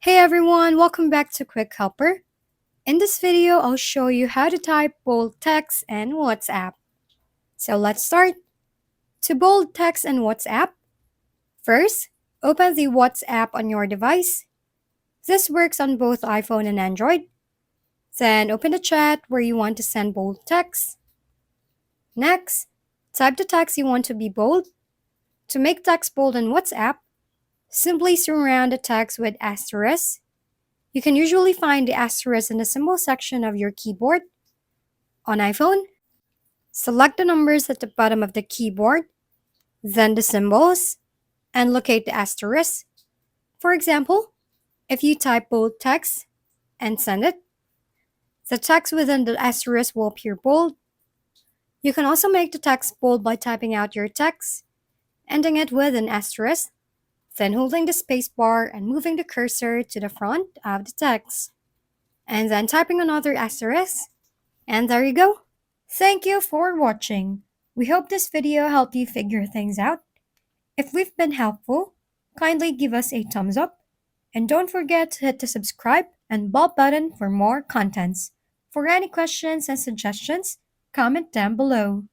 Hey everyone, welcome back to Quick Helper. In this video, I'll show you how to type bold text in WhatsApp. So let's start. To bold text in WhatsApp, first, open the WhatsApp on your device. This works on both iPhone and Android. Then open the chat where you want to send bold text. Next, type the text you want to be bold. To make text bold in WhatsApp, simply surround the text with asterisk. You can usually find the asterisk in the symbol section of your keyboard. On iPhone, select the numbers at the bottom of the keyboard, then the symbols, and locate the asterisk. For example, if you type bold text and send it, the text within the asterisk will appear bold. You can also make the text bold by typing out your text, ending it with an asterisk, then holding the spacebar and moving the cursor to the front of the text, and then typing another asterisk, and there you go. Thank you for watching. We hope this video helped you figure things out. If we've been helpful, kindly give us a thumbs up. And don't forget to hit the subscribe and bell button for more contents. For any questions and suggestions, comment down below.